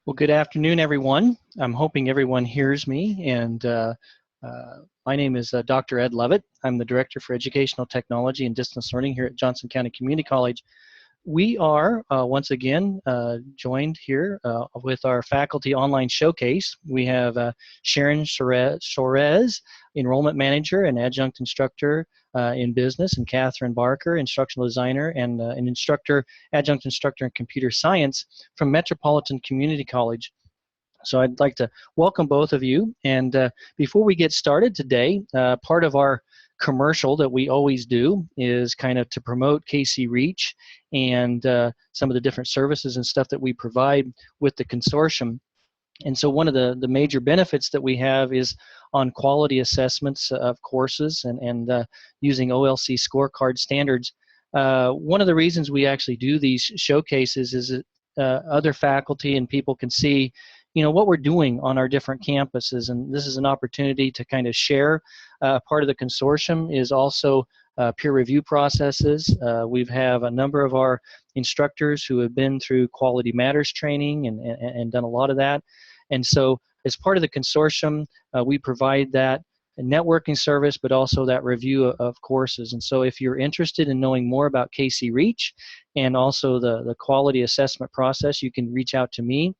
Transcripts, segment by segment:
Well, good afternoon, everyone. I'm hoping everyone hears me. And my name is Dr. Ed Levitt. I'm the Director for Educational Technology and Distance Learning here at Johnson County Community College. We are once again joined here with our faculty online showcase. We have Sharon Suarez, Enrollment Manager and Adjunct Instructor in Business, and Catherine Barker, Instructional Designer and an Adjunct Instructor in Computer Science from Metropolitan Community College. So I'd like to welcome both of you. And before we get started today, part of our commercial that we always do is kind of to promote KCREACHE and some of the different services and stuff that we provide with the consortium. And so one of the major benefits that we have is on quality assessments of courses and using OLC scorecard standards. One of the reasons we actually do these showcases is that other faculty and people can see what we're doing on our different campuses, and this is an opportunity to kind of share. Part of the consortium is also peer review processes. We have a number of our instructors who have been through Quality Matters training and done a lot of that. And so as part of the consortium, we provide that networking service, but also that review of courses. And so if you're interested in knowing more about KCREACHE and also the quality assessment process, you can reach out to me,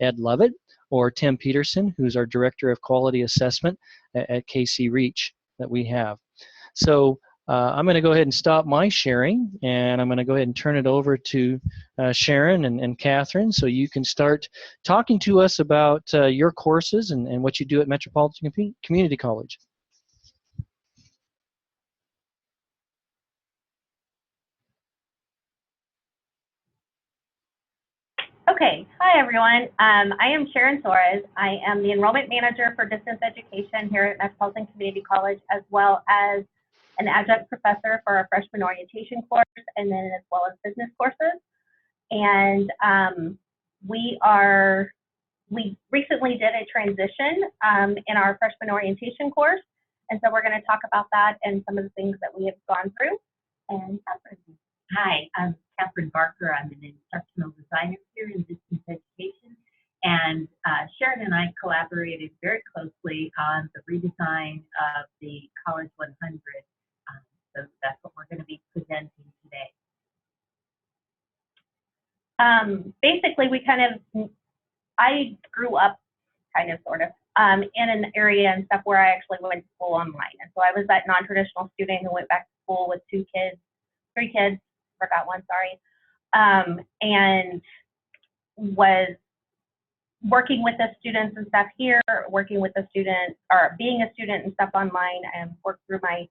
Ed Levitt, or Tim Peterson, who's our Director of Quality Assessment at KCREACHE that we have. So I'm going to go ahead and stop my sharing, and I'm going to go ahead and turn it over to Sharon and Catherine, so you can start talking to us about your courses and what you do at Metropolitan Community College. Okay, hi everyone. I am Sharon Suarez. I am the Enrollment Manager for Distance Education here at Metropolitan Community College, as well as an adjunct professor for our freshman orientation course, and then as well as business courses. And we recently did a transition in our freshman orientation course, and so we're going to talk about that and some of the things that we have gone through. And Catherine. Hi, I'm Catherine Barker. I'm an instructional designer here in distance education, and Sharon and I collaborated very closely on the redesign of the College 100. So that's what we're going to be presenting today. Basically, I grew up kind of sort of in an area and stuff where I actually went to school online. And so I was that non-traditional student who went back to school with three kids, forgot one, sorry, and was working with the students and stuff here, working with the students, or being a student and stuff online, and worked through my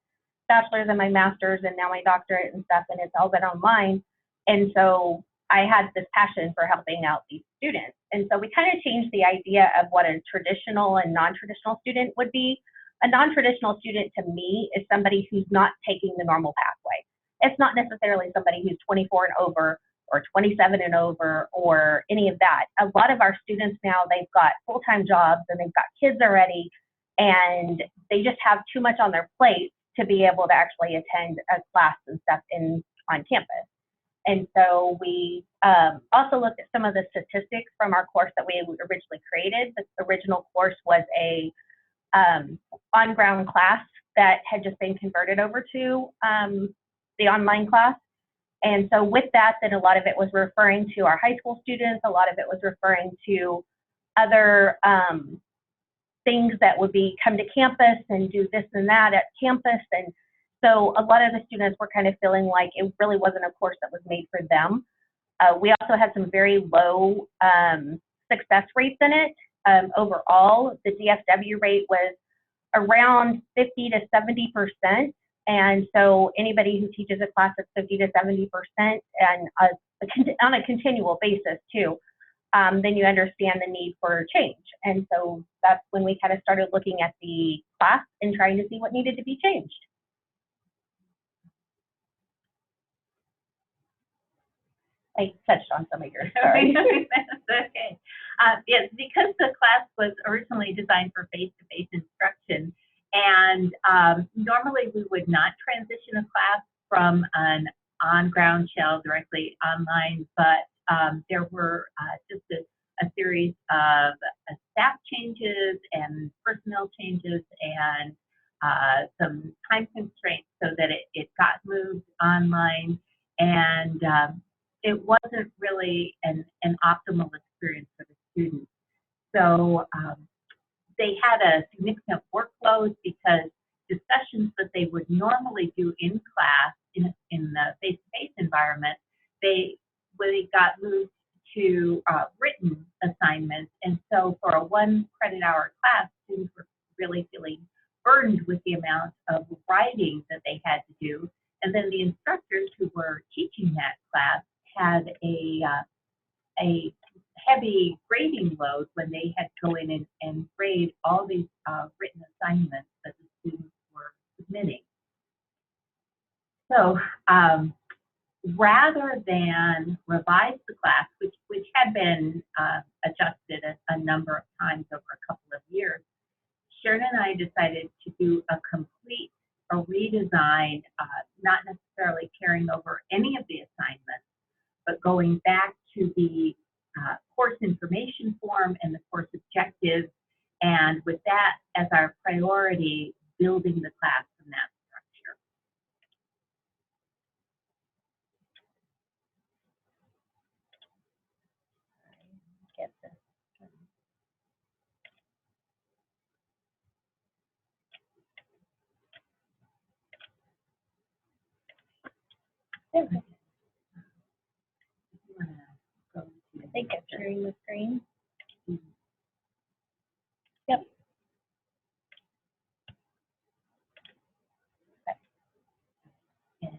bachelor's and my master's and now my doctorate and stuff, and it's all been online. And so I had this passion for helping out these students. And so we kind of changed the idea of what a traditional and non-traditional student would be. A non-traditional student to me is somebody who's not taking the normal pathway. It's not necessarily somebody who's 24 and over or 27 and over or any of that. A lot of our students now, they've got full-time jobs and they've got kids already, and they just have too much on their plate to be able to actually attend a class and stuff on campus. And so we also looked at some of the statistics from our course that we originally created. The original course was a on-ground class that had just been converted over to the online class. And so with that, then a lot of it was referring to our high school students. A lot of it was referring to other things that would be come to campus and do this and that at campus. And so a lot of the students were kind of feeling like it really wasn't a course that was made for them. We also had some very low success rates in it. Overall, the DFW rate was around 50 to 70%. And so anybody who teaches a class of 50 to 70% and on a continual basis too, then you understand the need for change. And so that's when we kind of started looking at the class and trying to see what needed to be changed. I touched on some of yours, sorry. That's okay. Yes, because the class was originally designed for face-to-face instruction, and normally we would not transition a class from an on-ground shell directly online, but there were just a series of staff changes and personnel changes and some time constraints so that it got moved online, and it wasn't really an optimal experience for the students. So they had a significant workload because discussions that they would normally do in class in the face-to-face environment, when they got moved to written assignments. And so for a 1 credit hour class, students were really feeling burdened with the amount of writing that they had to do. And then the instructors who were teaching that class had a heavy grading load when they had to go in and grade all these written assignments that the students were submitting. So rather than revise the class, which had been adjusted a number of times over a couple of years, Sharon and I decided to do a redesign, not necessarily carrying over any of the assignments, but going back to the course information form and the course objectives, and with that as our priority, building the class from that structure. Get this. Okay. I think it's sharing the screen. Yep. Okay. And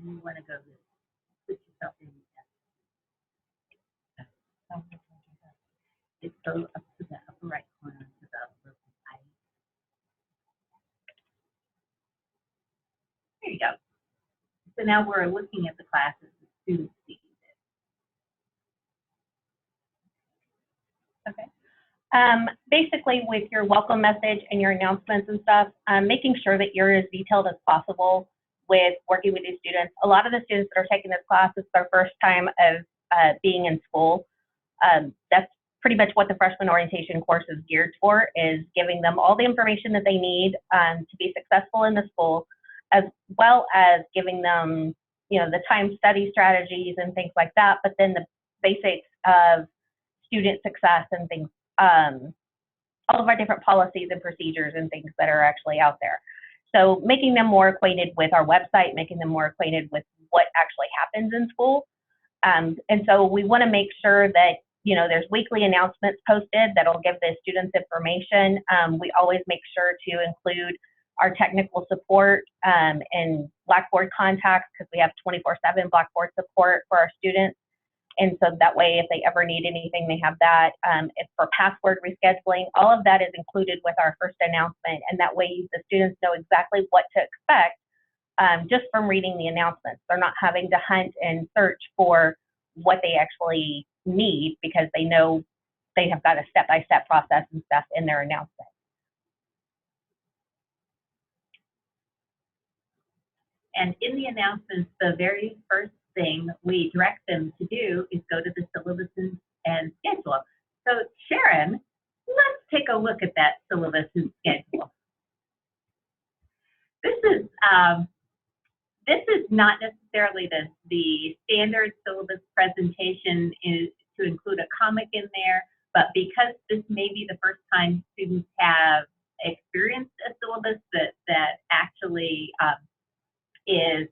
you want to go to put yourself in. It's go up to the upper right corner to the upper right. There you go. So now we're looking at the class as the students see it. Okay. Basically, with your welcome message and your announcements and stuff, making sure that you're as detailed as possible with working with these students. A lot of the students that are taking this class, it's their first time of being in school. That's pretty much what the freshman orientation course is geared for, is giving them all the information that they need to be successful in the school, as well as giving them, the time study strategies and things like that, but then the basics of student success and things, all of our different policies and procedures and things that are actually out there. So making them more acquainted with our website, making them more acquainted with what actually happens in school. And so we want to make sure that, there's weekly announcements posted that'll give the students information. We always make sure to include our technical support and Blackboard contacts, because we have 24/7 Blackboard support for our students. And so that way, if they ever need anything, they have that. If for password rescheduling, all of that is included with our first announcement. And that way, the students know exactly what to expect just from reading the announcements. They're not having to hunt and search for what they actually need, because they know they have got a step-by-step process and stuff in their announcement. And in the announcements, the very first thing we direct them to do is go to the syllabus and schedule. So Sharon, let's take a look at that syllabus and schedule. This is not necessarily the standard syllabus presentation is to include a comic in there, but because this may be the first time students have experienced a syllabus that actually is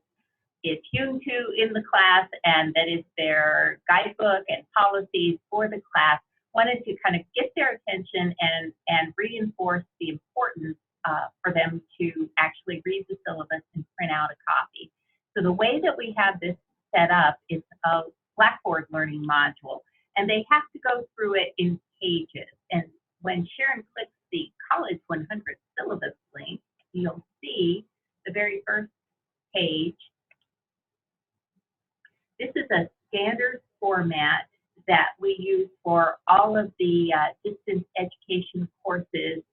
hewn to in the class, and that is their guidebook and policies for the class, wanted to kind of get their attention and reinforce the importance for them to actually read the syllabus and print out a copy. So the way that we have this set up is a Blackboard learning module, and they have to go through it in pages. And when Sharon clicks the College 100 syllabus link, you'll see the very first page. This is a standard format that we use for all of the distance education courses.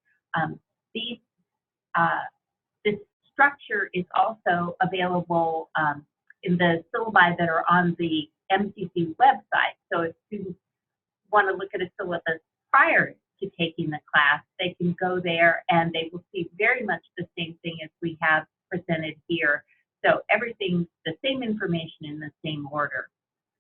This structure is also available in the syllabi that are on the MCC website. So if students want to look at a syllabus prior to taking the class, they can go there and they will see very much the same thing as we have presented here. So everything's the same information in the same order.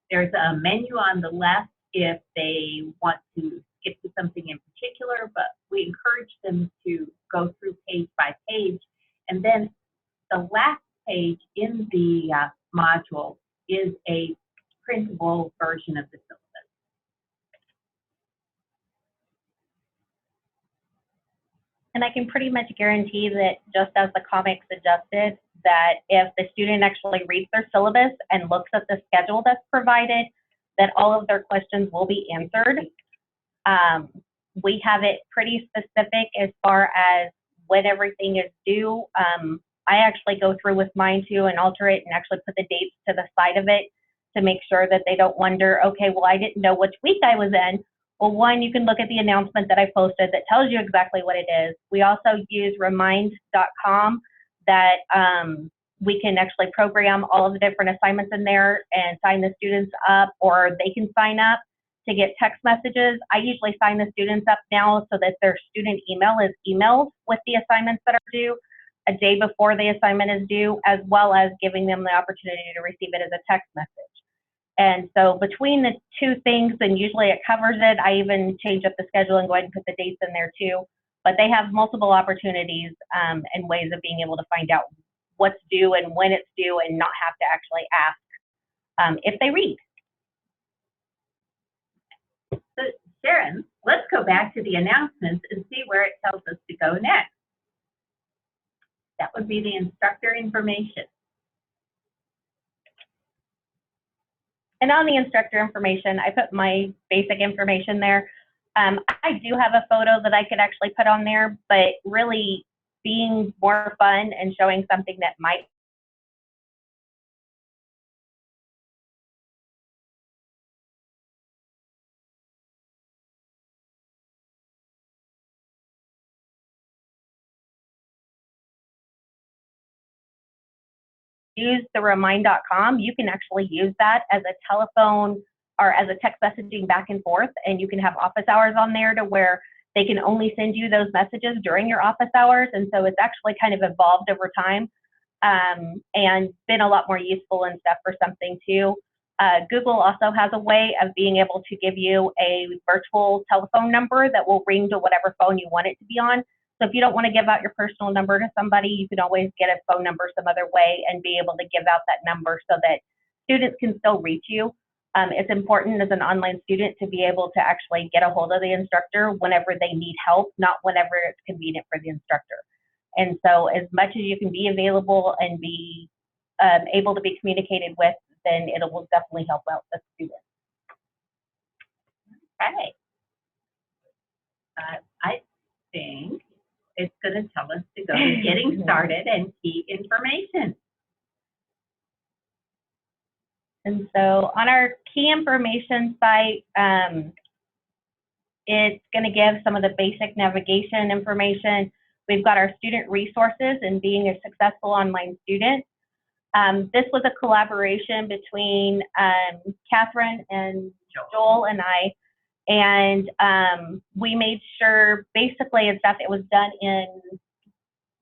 There's a menu on the left if they want to skip to something in particular, but we encourage them to go through page by page. And then the last page in the module is a printable version of the syllabus. And I can pretty much guarantee that, just as the comic suggested, that if the student actually reads their syllabus and looks at the schedule that's provided, that all of their questions will be answered. We have it pretty specific as far as when everything is due. I actually go through with mine too and alter it and actually put the dates to the side of it to make sure that they don't wonder, okay, well, I didn't know which week I was in. Well, one, you can look at the announcement that I posted that tells you exactly what it is. We also use remind.com that we can actually program all of the different assignments in there and sign the students up, or they can sign up to get text messages. I usually sign the students up now so that their student email is emailed with the assignments that are due a day before the assignment is due, as well as giving them the opportunity to receive it as a text message. And so between the two things, and usually it covers it, I even change up the schedule and go ahead and put the dates in there too. But they have multiple opportunities and ways of being able to find out what's due and when it's due and not have to actually ask if they read. So Sharon, let's go back to the announcements and see where it tells us to go next. That would be the instructor information. And on the instructor information, I put my basic information there. I do have a photo that I could actually put on there, but really being more fun and showing something that might use the remind.com, you can actually use that as a telephone or as a text messaging back and forth, and you can have office hours on there to where they can only send you those messages during your office hours. And so it's actually kind of evolved over time and been a lot more useful and stuff for something too. Google also has a way of being able to give you a virtual telephone number that will ring to whatever phone you want it to be on. So if you don't want to give out your personal number to somebody, you can always get a phone number some other way and be able to give out that number so that students can still reach you. It's important as an online student to be able to actually get a hold of the instructor whenever they need help, not whenever it's convenient for the instructor. And so as much as you can be available and be able to be communicated with, then it will definitely help out the students. Okay. I think it's going to tell us to go to getting started and key information. And so on our key information site, it's going to give some of the basic navigation information. We've got our student resources and being a successful online student. This was a collaboration between Catherine and Joel and I, and we made sure basically and stuff, it was done in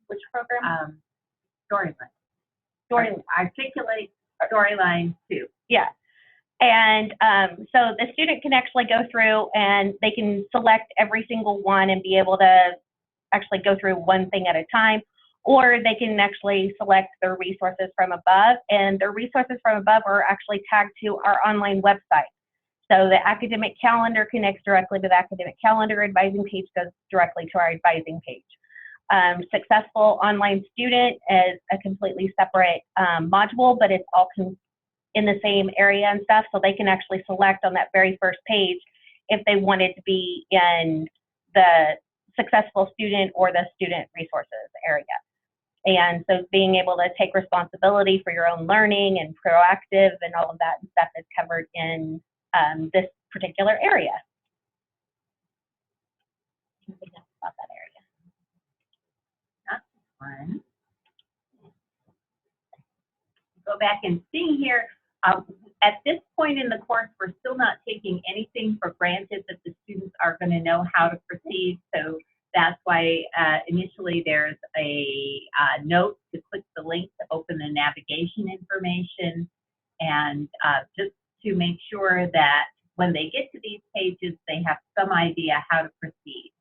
which program? Storyline. Storyline. Articulate Storyline 2. Yeah. And so the student can actually go through and they can select every single one and be able to actually go through one thing at a time, or they can actually select their resources from above, and their resources from above are actually tagged to our online website. So the academic calendar connects directly to the academic calendar, advising page goes directly to our advising page. Successful online student is a completely separate module, but it's all in the same area and stuff, so they can actually select on that very first page if they wanted to be in the successful student or the student resources area. And so being able to take responsibility for your own learning and proactive and all of that and stuff is covered in this particular area. Anything else about that area? That's fun. Go back and see here. at this point in the course, we're still not taking anything for granted that the students are going to know how to proceed. So that's why initially there's a note to click the link to open the navigation information, and just to make sure that when they get to these pages, they have some idea how to proceed.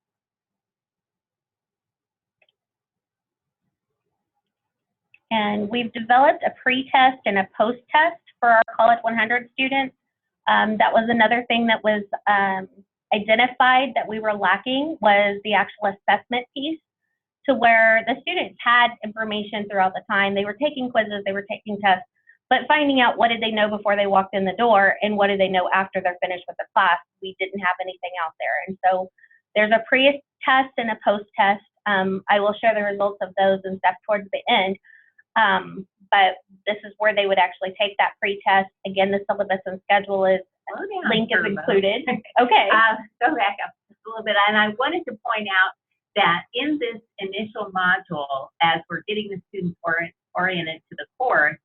And we've developed a pre-test and a post-test for our College 100 students. That was another thing that was identified that we were lacking, was the actual assessment piece, to where the students had information throughout the time. They were taking quizzes, they were taking tests, but finding out what did they know before they walked in the door and what did they know after they're finished with the class, we didn't have anything out there. And so there's a pre-test and a post-test. I will share the results of those and stuff towards the end. But this is where they would actually take that pre-test. Again, the syllabus and schedule is, link is included. Okay. Go back up just a little bit. And I wanted to point out that in this initial module, as we're getting the students oriented to the course,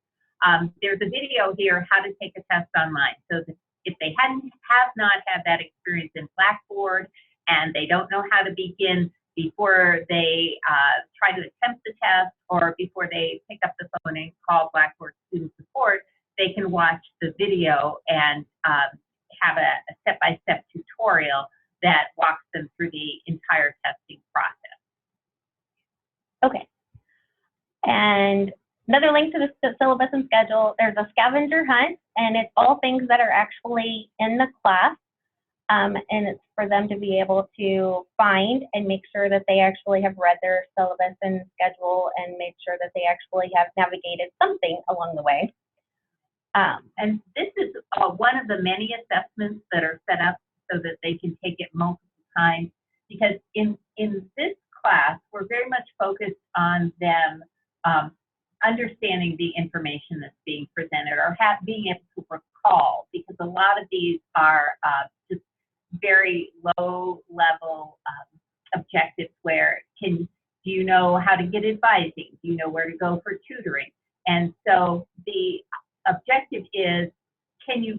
there's a video here, how to take a test online. So that if they have not had that experience in Blackboard and they don't know how to begin before they try to attempt the test, or before they pick up the phone and call Blackboard student support, they can watch the video and have a step-by-step tutorial that walks them through the entire testing process. Okay. And another link to the syllabus and schedule, there's a scavenger hunt, and it's all things that are actually in the class. And it's for them to be able to find and make sure that they actually have read their syllabus and schedule, and make sure that they actually have navigated something along the way. And this is one of the many assessments that are set up so that they can take it multiple times, because in this class, we're very much focused on them understanding the information that's being presented, or being able to recall, because a lot of these are just very low level objectives, where do you know how to get advising? Do you know where to go for tutoring? And so the objective is, can you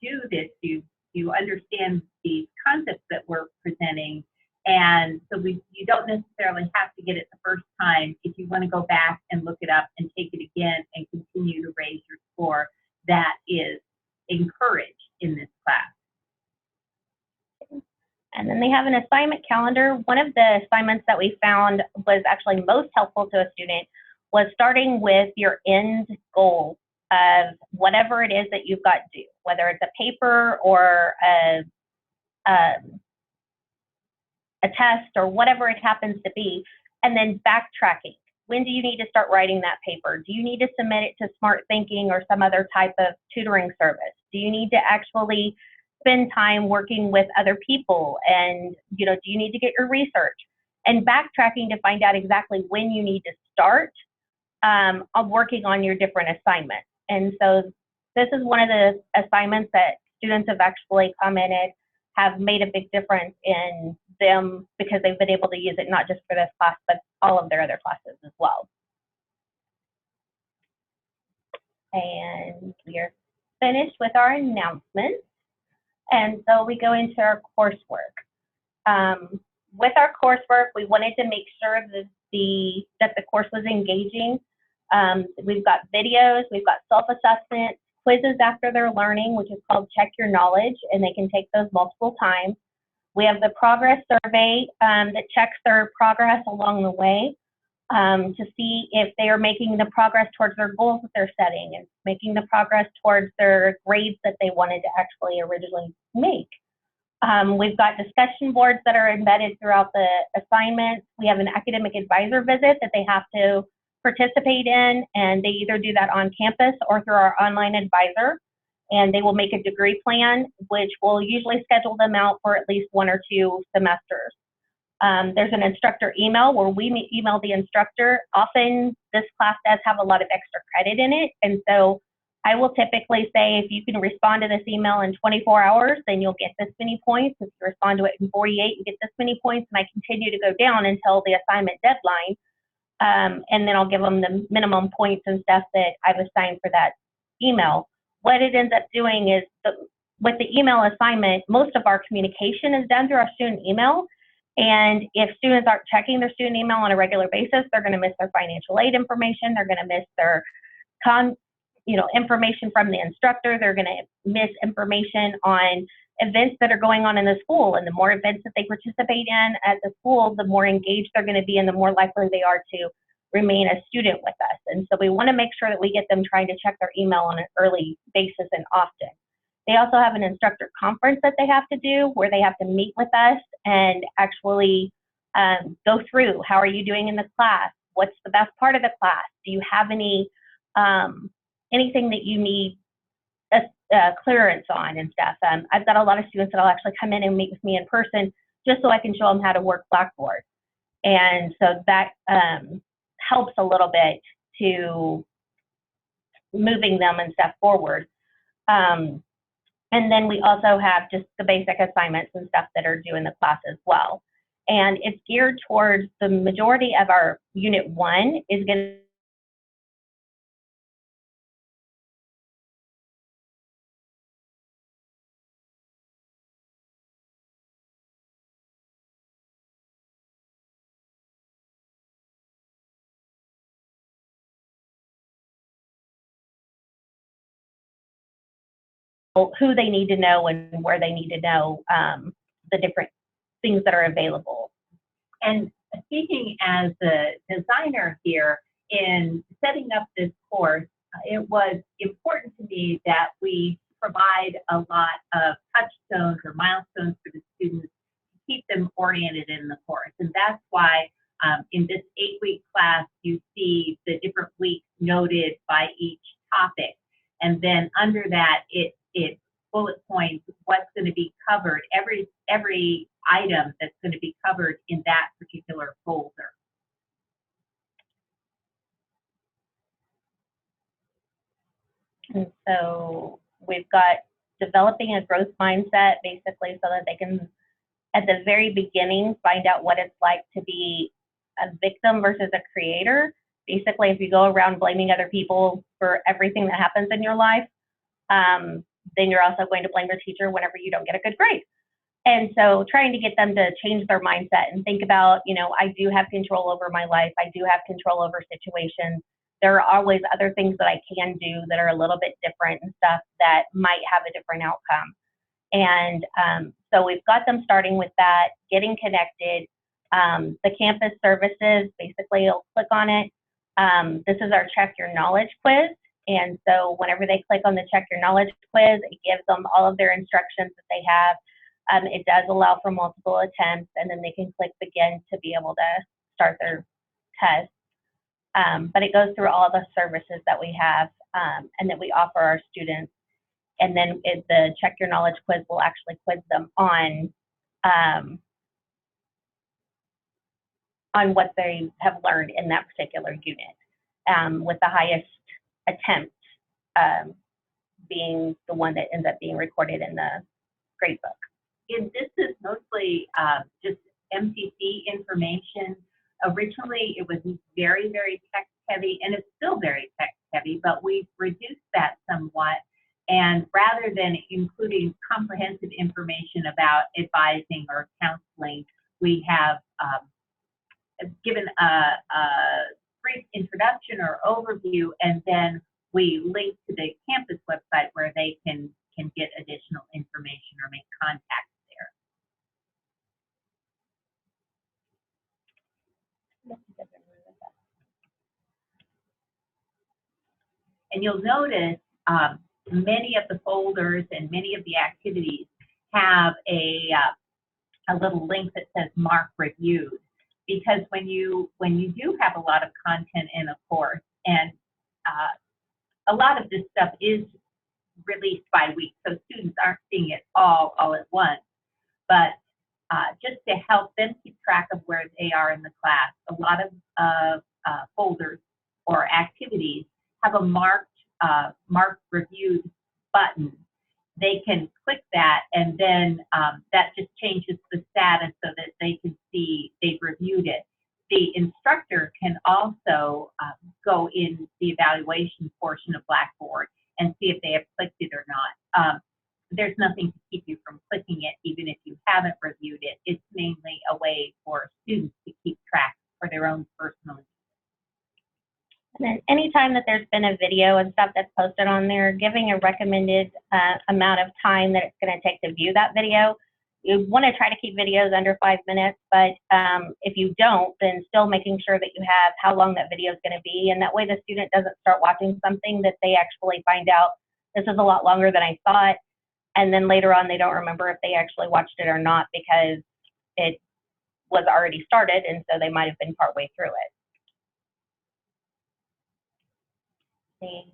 do this? Do you understand these concepts that we're presenting? And so you don't necessarily have to get it the first time. If you want to go back and look it up and take it again and continue to raise your score, that is encouraged in this class. And then they have an assignment calendar. One of the assignments that we found was actually most helpful to a student was starting with your end goal of whatever it is that you've got due, whether it's a paper or a test or whatever it happens to be, and then backtracking. When do you need to start writing that paper? Do you need to submit it to Smart Thinking or some other type of tutoring service? Do you need to actually spend time working with other people? And, do you need to get your research? And backtracking to find out exactly when you need to start of working on your different assignments. And so this is one of the assignments that students have actually commented have made a big difference in them, because they've been able to use it not just for this class, but all of their other classes as well. And we are finished with our announcements. And so we go into our coursework. With our coursework, we wanted to make sure that the course was engaging. We've got videos, we've got self-assessment, quizzes after their learning, which is called Check Your Knowledge, and they can take those multiple times. We have the progress survey that checks their progress along the way to see if they are making the progress towards their goals that they're setting, and making the progress towards their grades that they wanted to actually originally make. We've got discussion boards that are embedded throughout the assignments. We have an academic advisor visit that they have to participate in, and they either do that on campus or through our online advisor. And they will make a degree plan, which will usually schedule them out for at least 1 or 2 semesters. There's an instructor email where we email the instructor. Often this class does have a lot of extra credit in it, and so I will typically say, if you can respond to this email in 24 hours, then you'll get this many points. If you respond to it in 48, you get this many points, and I continue to go down until the assignment deadline. And then I'll give them the minimum points and stuff that I've assigned for that email. what it ends up doing is with the email assignment, most of our communication is done through our student email. And if students aren't checking their student email on a regular basis, they're going to miss their financial aid information. They're going to miss their information from the instructor. They're going to miss information on events that are going on in the school. And the more events that they participate in at the school, the more engaged they're going to be and the more likely they are to remain a student with us. And so we want to make sure that we get them trying to check their email on an early basis and often. They also have an instructor conference that they have to do where they have to meet with us and actually go through, how are you doing in the class? What's the best part of the class? Do you have any anything that you need clearance on and stuff? I've got a lot of students that will actually come in and meet with me in person just so I can show them how to work Blackboard. And so that helps a little bit to moving them and stuff forward. And then we also have just the basic assignments and stuff that are due in the class as well. And it's geared towards the majority of our Unit 1 is going to who they need to know and where they need to know the different things that are available. And speaking as a designer here, in setting up this course, it was important to me that we provide a lot of touchstones or milestones for the students to keep them oriented in the course. And that's why in this 8-week class, you see the different weeks noted by each topic. And then under that, it bullet points what's going to be covered, every item that's going to be covered in that particular folder. And so we've got developing a growth mindset, basically, so that they can, at the very beginning, find out what it's like to be a victim versus a creator. Basically, if you go around blaming other people for everything that happens in your life, then you're also going to blame your teacher whenever you don't get a good grade. And so trying to get them to change their mindset and think about, I do have control over my life. I do have control over situations. There are always other things that I can do that are a little bit different and stuff that might have a different outcome. And so we've got them starting with that, getting connected. The campus services, basically you'll click on it. This is our Check Your Knowledge quiz. And so whenever they click on the Check Your Knowledge quiz, it gives them all of their instructions that they have. It does allow for multiple attempts, and then they can click begin to be able to start their test. But it goes through all the services that we have and that we offer our students. And then the Check Your Knowledge quiz will actually quiz them on what they have learned in that particular unit, with the highest attempt being the one that ends up being recorded in the gradebook. And this is mostly just MCC information. Originally, it was very, very text heavy, and it's still very text heavy, but we've reduced that somewhat. And rather than including comprehensive information about advising or counseling, we have given a brief introduction or overview, and then we link to the campus website where they can get additional information or make contacts there. And you'll notice many of the folders and many of the activities have a little link that says Mark Reviewed, because when you do have a lot of content in a course, and a lot of this stuff is released by week, so students aren't seeing it all at once, but just to help them keep track of where they are in the class, a lot of folders or activities have a marked reviewed button. They can click that, and then that just changes the status so that they can see they've reviewed it. The instructor can also go in the evaluation portion of Blackboard and see if they have clicked it or not. There's nothing to keep you from clicking it, even if you haven't reviewed it. It's mainly a way for students to keep track for their own personal use. And then anytime that there's been a video and stuff that's posted on there, giving a recommended amount of time that it's going to take to view that video. You want to try to keep videos under 5 minutes, but if you don't, then still making sure that you have how long that video is going to be, and that way the student doesn't start watching something that they actually find out this is a lot longer than I thought, and then later on they don't remember if they actually watched it or not because it was already started, and so they might have been partway through it. And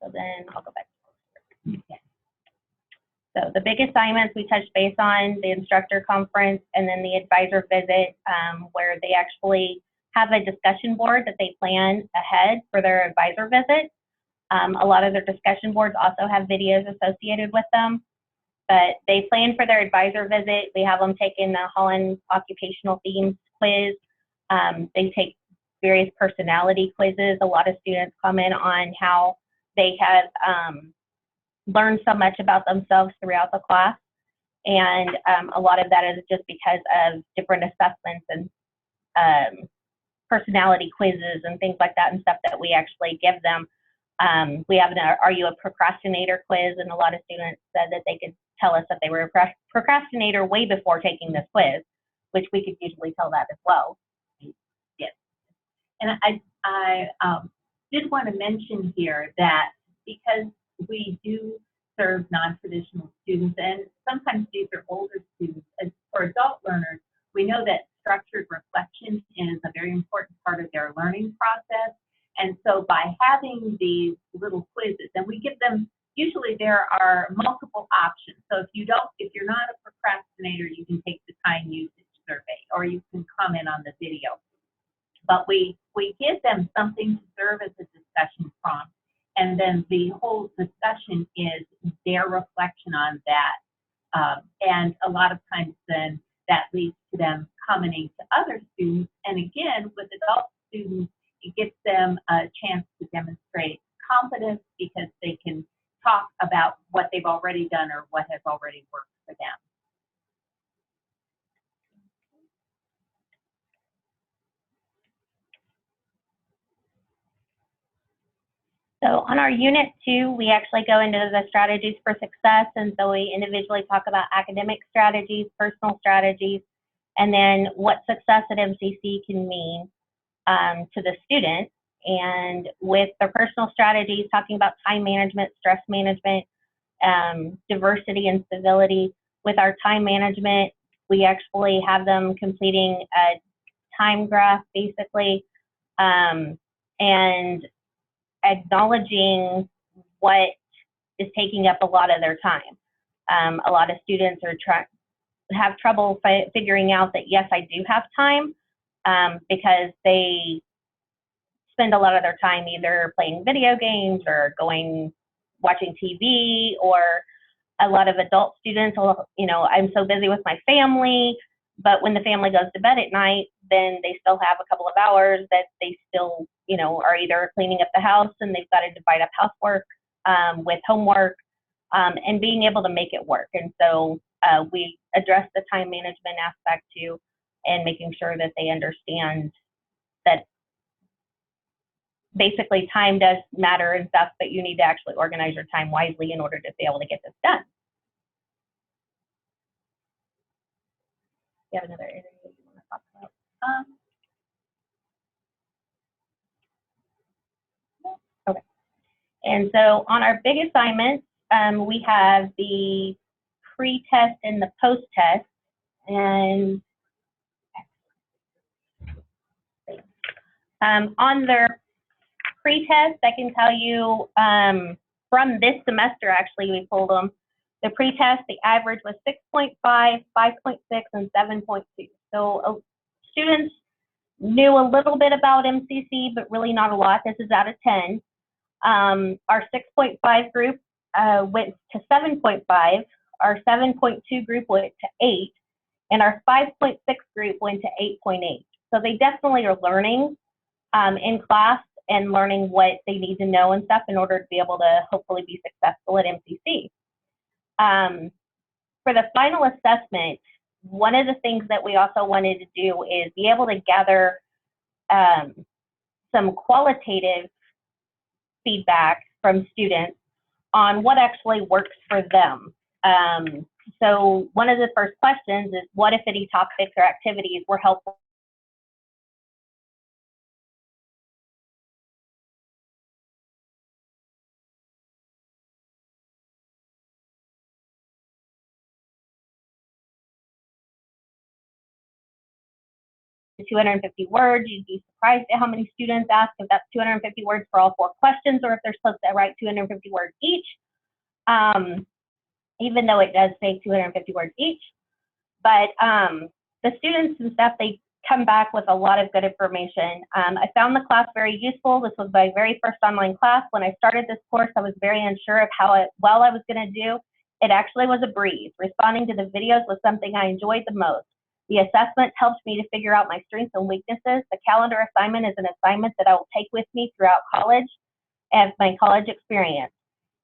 so then I'll go back. Okay. So the big assignments we touched base on, the instructor conference, and then the advisor visit, where they actually have a discussion board that they plan ahead for their advisor visit. A lot of their discussion boards also have videos associated with them, but they plan for their advisor visit. We have them take in the Holland Occupational Themes quiz. They take various personality quizzes. A lot of students comment on how they have learned so much about themselves throughout the class. And a lot of that is just because of different assessments and personality quizzes and things like that and stuff that we actually give them. We have an Are You a Procrastinator quiz, and a lot of students said that they could tell us that they were a procrastinator way before taking this quiz, which we could usually tell that as well. Yes. And I did want to mention here that because we do serve non-traditional students, and sometimes these are older students, as for adult learners, we know that structured reflection is a very important part of their learning process. And so by having these little quizzes, and we give them, usually there are multiple options. So if you're not a procrastinator, you can take the time usage survey, or you can comment on the video. But we give them something to serve as a discussion prompt. And then the whole discussion is their reflection on that. And a lot of times then that leads to them commenting to other students. And again, with adult students, it gives them a chance to demonstrate competence because they can talk about what they've already done or what has already worked for them. So on our unit 2, we actually go into the strategies for success, and so we individually talk about academic strategies, personal strategies, and then what success at MCC can mean to the student. And with the personal strategies, talking about time management, stress management, diversity and civility. With our time management, we actually have them completing a time graph, basically, and acknowledging what is taking up a lot of their time. A lot of students are have trouble figuring out that, yes, I do have time, because they spend a lot of their time either playing video games or watching TV, or a lot of adult students, I'm so busy with my family, but when the family goes to bed at night, then they still have a couple of hours that they still, are either cleaning up the house, and they've got to divide up housework with homework, and being able to make it work. And so we address the time management aspect too, and making sure that they understand that basically time does matter and stuff, but you need to actually organize your time wisely in order to be able to get this done. You have another area you want to talk about? Okay. And so on our big assignments, we have the pre-test and the post-test. And on their pre-test, I can tell you from this semester, actually, we pulled them. The pre-test, the average was 6.5, 5.6, and 7.2. So students knew a little bit about MCC, but really not a lot. This is out of 10. Our 6.5 group went to 7.5. Our 7.2 group went to 8. And our 5.6 group went to 8.8. So they definitely are learning in class, and learning what they need to know and stuff in order to be able to hopefully be successful at MCC. For the final assessment, one of the things that we also wanted to do is be able to gather some qualitative feedback from students on what actually works for them. So one of the first questions is, what if any topics or activities were helpful to 250 words? You'd be surprised at how many students ask if that's 250 words for all 4 questions, or if they're supposed to write 250 words each, even though it does say 250 words each. But the students and stuff, they come back with a lot of good information. I found the class very useful. This was my very first online class. When I started this course, I was very unsure of how well I was going to do. It actually was a breeze. Responding to the videos was something I enjoyed the most. The assessment helped me to figure out my strengths and weaknesses. The calendar assignment is an assignment that I will take with me throughout college as my college experience.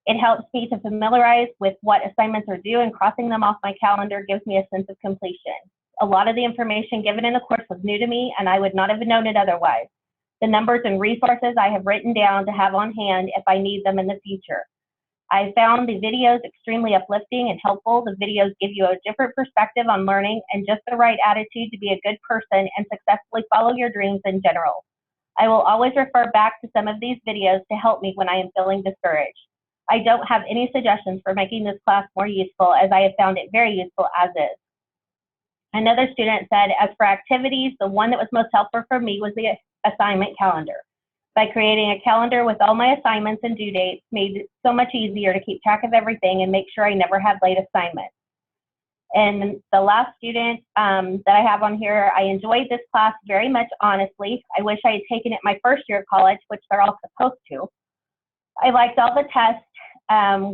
It helps me to familiarize with what assignments are due, and crossing them off my calendar gives me a sense of completion. A lot of the information given in the course was new to me, and I would not have known it otherwise. The numbers and resources I have written down to have on hand if I need them in the future. I found the videos extremely uplifting and helpful. The videos give you a different perspective on learning and just the right attitude to be a good person and successfully follow your dreams in general. I will always refer back to some of these videos to help me when I am feeling discouraged. I don't have any suggestions for making this class more useful, as I have found it very useful as is. Another student said, as for activities, the one that was most helpful for me was the assignment calendar. By creating a calendar with all my assignments and due dates made it so much easier to keep track of everything and make sure I never had late assignments. And the last student that I have on here, I enjoyed this class very much, honestly. I wish I had taken it my first year of college, which they're all supposed to. I liked all the tests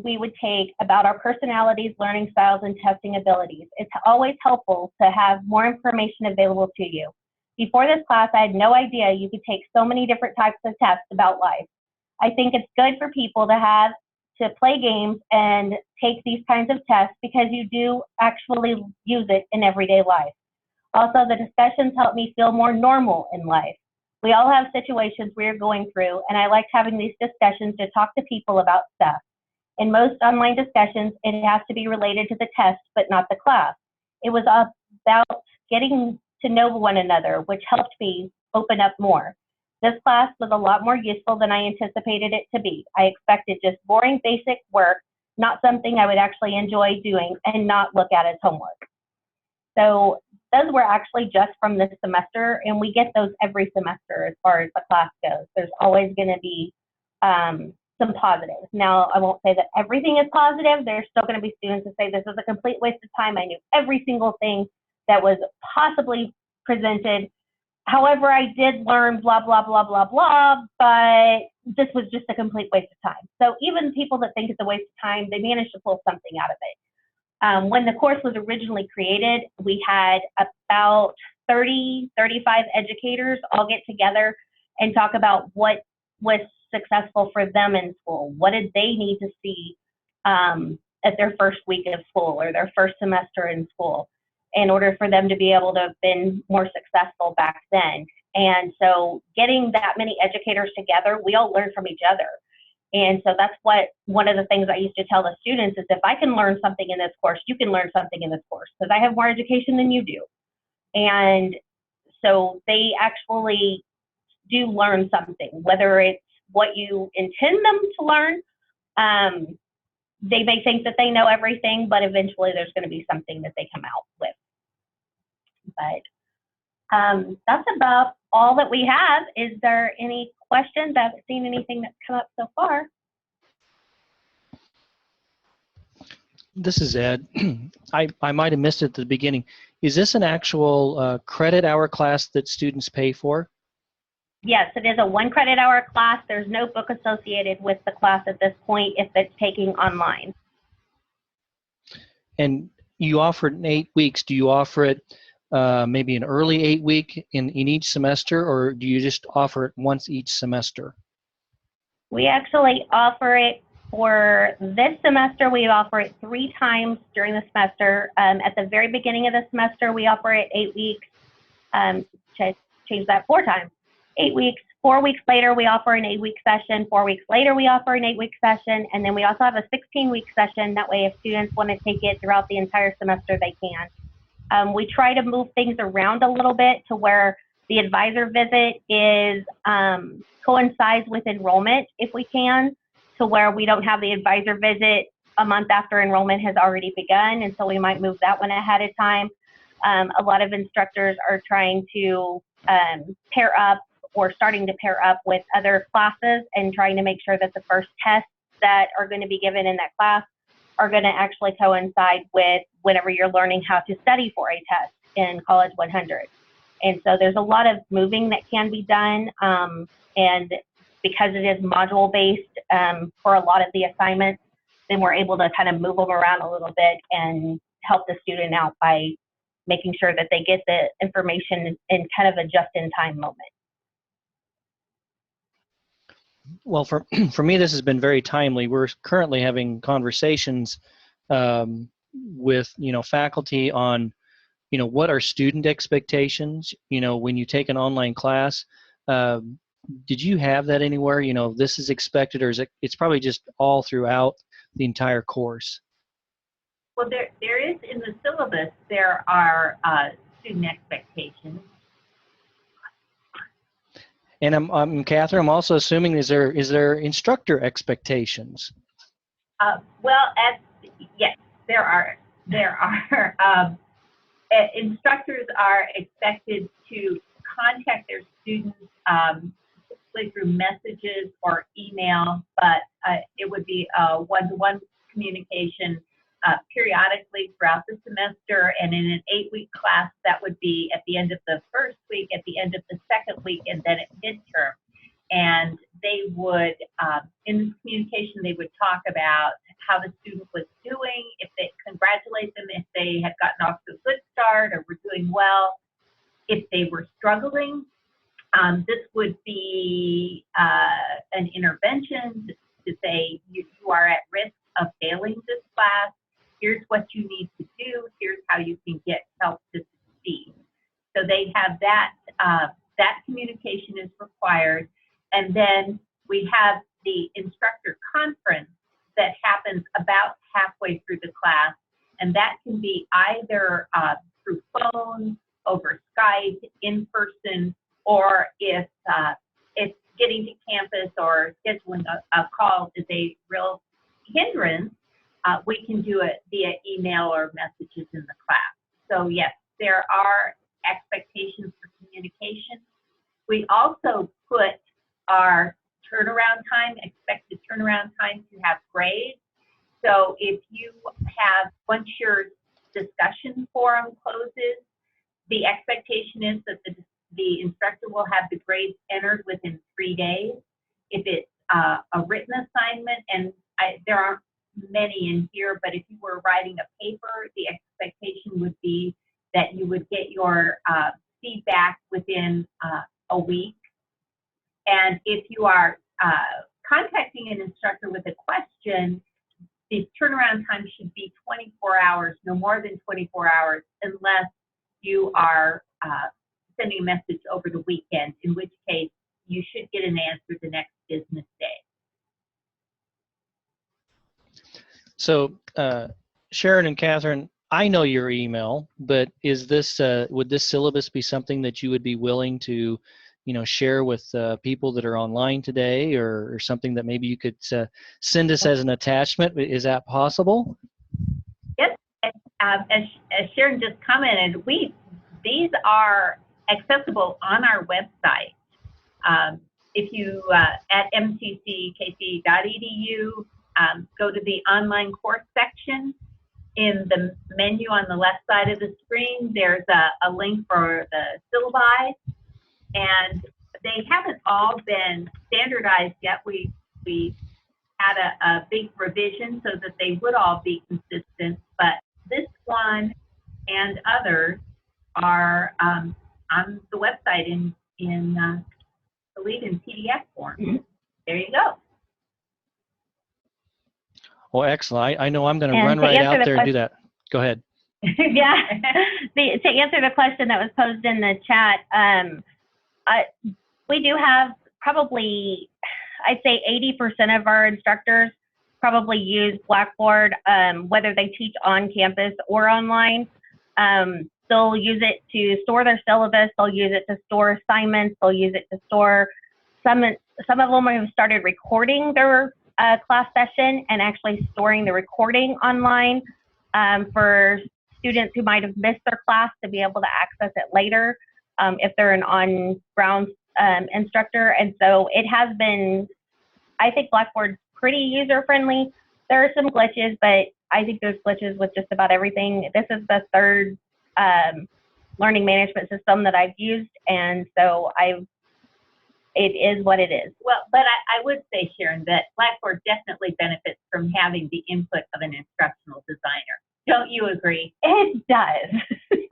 we would take about our personalities, learning styles, and testing abilities. It's always helpful to have more information available to you. Before this class, I had no idea you could take so many different types of tests about life. I think it's good for people to play games and take these kinds of tests, because you do actually use it in everyday life. Also, the discussions help me feel more normal in life. We all have situations we're going through, and I like having these discussions to talk to people about stuff. In most online discussions, it has to be related to the test, but not the class. It was about getting to know one another, which helped me open up more. This class was a lot more useful than I anticipated it to be. I expected just boring, basic work, not something I would actually enjoy doing and not look at as homework. So those were actually just from this semester, and we get those every semester as far as the class goes. There's always going to be some positives. Now, I won't say that everything is positive. There's still going to be students that say this is a complete waste of time. I knew every single thing that was possibly presented. However, I did learn blah, blah, blah, blah, blah, but this was just a complete waste of time. So even people that think it's a waste of time, they managed to pull something out of it. When the course was originally created, we had about 30, 35 educators all get together and talk about what was successful for them in school. What did they need to see at their first week of school or their first semester in school in order for them to be able to have been more successful back then. And so getting that many educators together, we all learn from each other. And so that's one of the things I used to tell the students is, if I can learn something in this course, you can learn something in this course, because I have more education than you do. And so they actually do learn something, whether it's what you intend them to learn. They may think that they know everything, but eventually there's going to be something that they come out with. But that's about all that we have. Is there any questions? I haven't seen anything that's come up so far. This is Ed. I might have missed it at the beginning. Is this an actual credit hour class that students pay for? Yes, it is a 1 credit hour class. There's no book associated with the class at this point if it's taking online. And you offer it in 8 weeks. Do you offer it maybe an early 8-week in each semester, or do you just offer it once each semester? We actually offer it for this semester. We offer it 3 times during the semester. At the very beginning of the semester, we offer it 8 weeks. Change that 4 times. 8 weeks. 4 weeks later, we offer an 8-week session. 4 weeks later, we offer an 8-week session. And then we also have a 16-week session. That way, if students want to take it throughout the entire semester, they can. We try to move things around a little bit to where the advisor visit is coincides with enrollment if we can, to where we don't have the advisor visit a month after enrollment has already begun, and so we might move that one ahead of time. A lot of instructors are trying to pair up or starting to pair up with other classes and trying to make sure that the first tests that are going to be given in that class are going to actually coincide with whenever you're learning how to study for a test in College 100. And so there's a lot of moving that can be done, and because it is module-based for a lot of the assignments, then we're able to kind of move them around a little bit and help the student out by making sure that they get the information in kind of a just-in-time moment. Well, for me, this has been very timely. We're currently having conversations with faculty on what are student expectations. When you take an online class, did you have that anywhere? This is expected, or is it's probably just all throughout the entire course? Well, there is in the syllabus, there are student expectations. And I'm Catherine, I'm also assuming, is there instructor expectations? Yes, there are. Instructors are expected to contact their students through messages or email, but it would be a one-to-one communication periodically throughout the semester, and in an 8-week class, that would be at the end of the first week, at the end of the second week, and then at midterm. And they would, in this communication, they would talk about how the student was doing, if they congratulate them, if they had gotten off to a good start or were doing well. If they were struggling, this would be an intervention to say you are at risk of failing this class. Here's what you need to do. Here's how you can get help to succeed. So they have that. That communication is required. And then we have the instructor conference that happens about halfway through the class. And that can be either through phone, over Skype, in person, or if getting to campus or scheduling a call is a real hindrance, we can do it via email or messages in the class. So yes, there are expectations for communication. We also put our turnaround time, expected turnaround time to have grades. So if you have, once your discussion forum closes, the expectation is that the instructor will have the grades entered within 3 days. If it's a written assignment, and there aren't many in here, but if you were writing a paper, the expectation would be that you would get your feedback within a week. And if you are contacting an instructor with a question, the turnaround time should be 24 hours, no more than 24 hours, unless you are sending a message over the weekend, in which case you should get an answer the next business day. So Sharon and Catherine, I know your email, but is this would this syllabus be something that you would be willing to share with people that are online today, or something that maybe you could send us as an attachment? Is that possible? Yes, as Sharon just commented, these are accessible on our website. If you, at mcckc.edu, go to the online course section. In the menu on the left side of the screen, there's a link for the syllabi, and they haven't all been standardized yet. We had a big revision so that they would all be consistent, but this one and others are on the website in the lead in PDF form. There you go. Well, excellent. I know I'm going to And run to right answer out the there and do that. Go ahead. Yeah. To answer the question that was posed in the chat, we do have probably, I'd say 80% of our instructors probably use Blackboard, whether they teach on campus or online. They'll use it to store their syllabus. They'll use it to store assignments. They'll use it to store some of them have started recording their class session and actually storing the recording online for students who might have missed their class to be able to access it later if they're an on-ground instructor. And so it has been, I think Blackboard's pretty user-friendly. There are some glitches, but I think there's glitches with just about everything. This is the third learning management system that I've used, and so it is what it is. Well, but I would say, Sharon, that Blackboard definitely benefits from having the input of an instructional designer. Don't you agree? It does.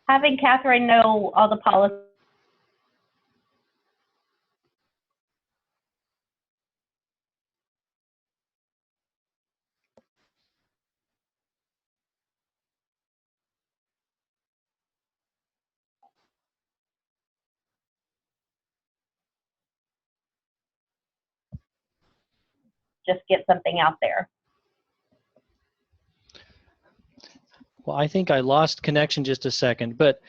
Having Catherine know all the policies just get something out there. Well, I think I lost connection just a second, but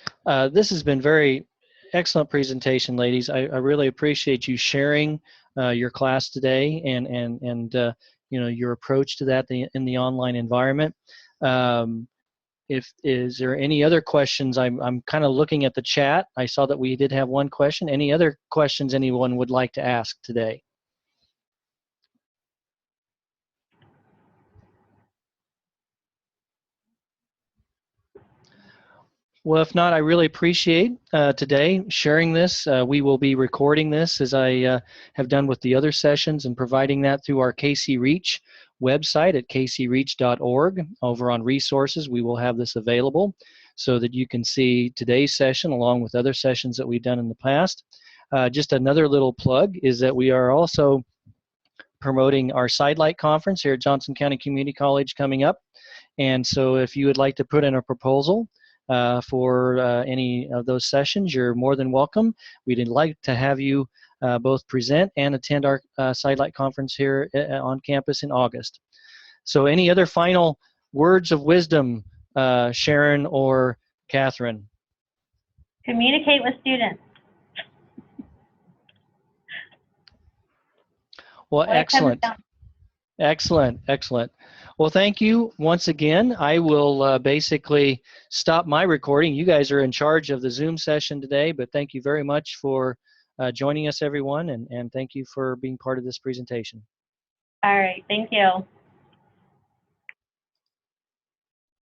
this has been very excellent presentation, ladies. I really appreciate you sharing your class today and you know, your approach to that in the online environment. Is there any other questions? I'm kind of looking at the chat. I saw that we did have one question. Any other questions anyone would like to ask today? Well, if not, I really appreciate today sharing this. We will be recording this as I have done with the other sessions and providing that through our KCREACHE website at kcreach.org. Over on resources, we will have this available so that you can see today's session along with other sessions that we've done in the past. Just another little plug is that we are also promoting our Sidelight Conference here at Johnson County Community College coming up. And so if you would like to put in a proposal for any of those sessions, you're more than welcome. We'd like to have you both present and attend our Sidelight Conference here on campus in August. So any other final words of wisdom, Sharon or Catherine? Communicate with students. Well, excellent. Excellent, excellent. Well, thank you once again. I will basically stop my recording. You guys are in charge of the Zoom session today, but thank you very much for joining us, everyone, and thank you for being part of this presentation. All right, thank you.